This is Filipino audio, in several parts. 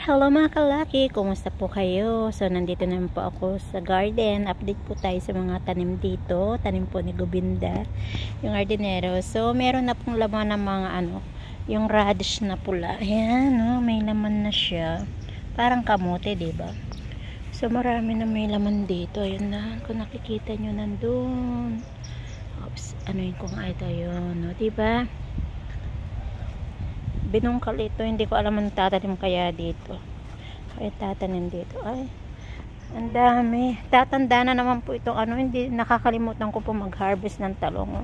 Hello mga kalaki, kumusta po kayo? So nandito naman po ako sa garden. Update po tayo sa mga tanim dito. Tanim po ni Gobinda, yung hardinero. So meron na pong laman ng mga yung radish na pula. Ayan, may laman na siya. Parang kamote, diba? So marami na may laman dito. Ayun na, kung nakikita nyo nandun. Oops, yun kung ito yun, no? Diba? Binungkal ito, hindi ko alam ang tatanim kaya dito. Kaya tatanim dito. Ay, ang dami. Tatanda na naman po itong hindi nakakalimutan ko po mag-harvest ng talong.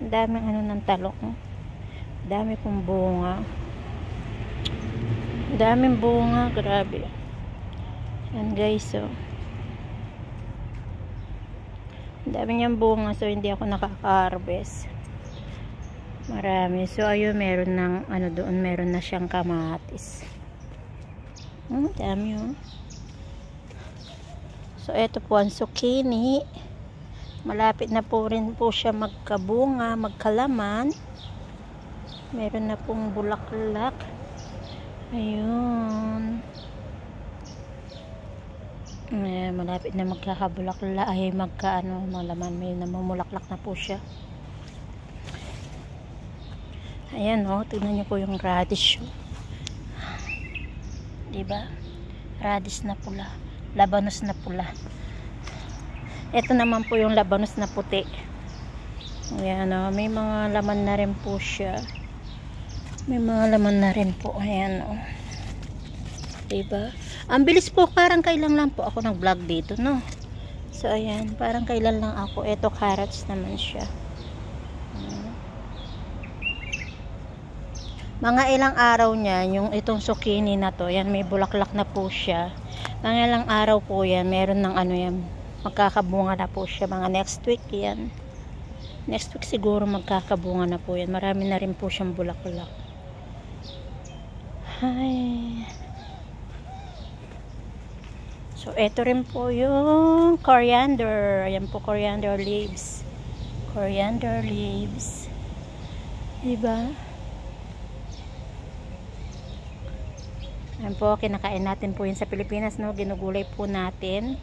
Ang daming ng talong. Dami pong bunga. Daming bunga, grabe. Yan guys, so. Ang dami niyang bunga, so hindi ako nakaka-harvest. Marami. So ayun, meron ng doon, meron na siyang kamatis. Dami oh. So ito po ang zucchini. Malapit na po rin po siya magkabunga, magkalaman. Meron na pong bulaklak. Ayun. Malapit na magkakabulaklak, ay malaman, may namumulaklak na po siya. Ayan tignan nyo po yung radish. Diba? Radish na pula. Labanos na pula. Ito naman po yung labanos na puti. Ayan may mga laman na rin po siya. May mga laman na rin po. Ayan Diba? Ang bilis po, parang kailan lang po ako nag-vlog dito, no? So ayan, parang kailan lang ako. Ito carrots naman siya. Mga ilang araw niya, yung itong zucchini na to, yan, may bulaklak na po siya. Mga ilang araw po yan, meron ng yan, magkakabunga na po siya. Mga next week yan. Next week siguro magkakabunga na po yan. Marami na rin po siyang bulaklak. Ay. So, ito rin po yung coriander. Ayan po, coriander leaves. Coriander leaves. Diba? Ayan po, kinakain natin po yun sa Pilipinas, no? Ginugulay po natin.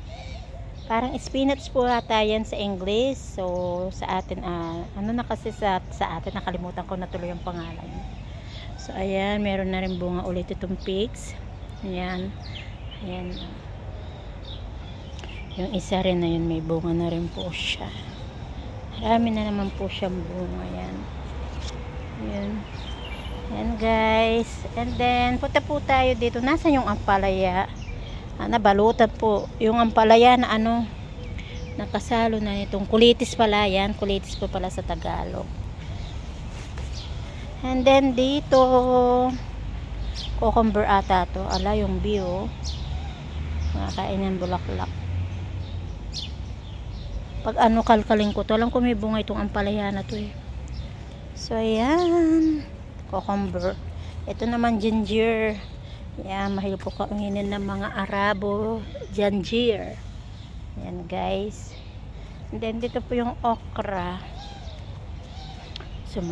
Parang spinach po ata yan sa English. So, sa atin, na kasi sa atin, nakalimutan ko na tuloy yung pangalan. So, ayan, meron na rin bunga ulit itong pigs. Ayan. Ayan. Yung isa rin na yun, may bunga na rin po siya. Marami na naman po siyang bunga. Ayan. Ayan. Ayan guys, and then punta po tayo dito. Nasaan yung ampalaya? Nabalutan po yung ampalaya na nakasalo na nitong kulitis pala. Yan, kulitis po pala sa Tagalog. And then dito cucumber ata to. Ala, yung bio makakain ng bulaklak. Pag kalkaling ko to, alam ko may bunga itong ampalaya na to eh. So ayan, cucumber. Ito naman ginger. Yan, mahilig po kainin ng mga Arabo, ginger. Yan guys. And then dito po yung okra. So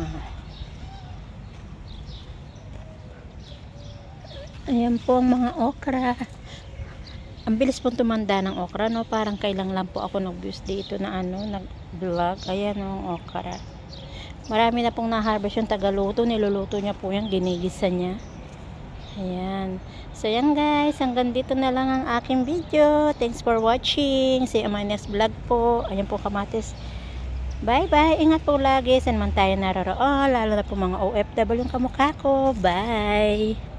ayan po ang mga okra. Ang bilis po tumanda ng okra, no? Parang kailang lang po ako nag-views dito na nag-vlog. Ayan ang okra. Marami na pong na-harvest yung tagaluto. Niluluto niya po yan. Ginigisa niya. Ayan. So, yan guys. Hanggang dito na lang ang aking video. Thanks for watching. See you on my next vlog po. Ayan po kamatis. Bye-bye. Ingat po lagi. Saan man tayo naroroon. Lalo na po mga OFW yung kamukha ko. Bye.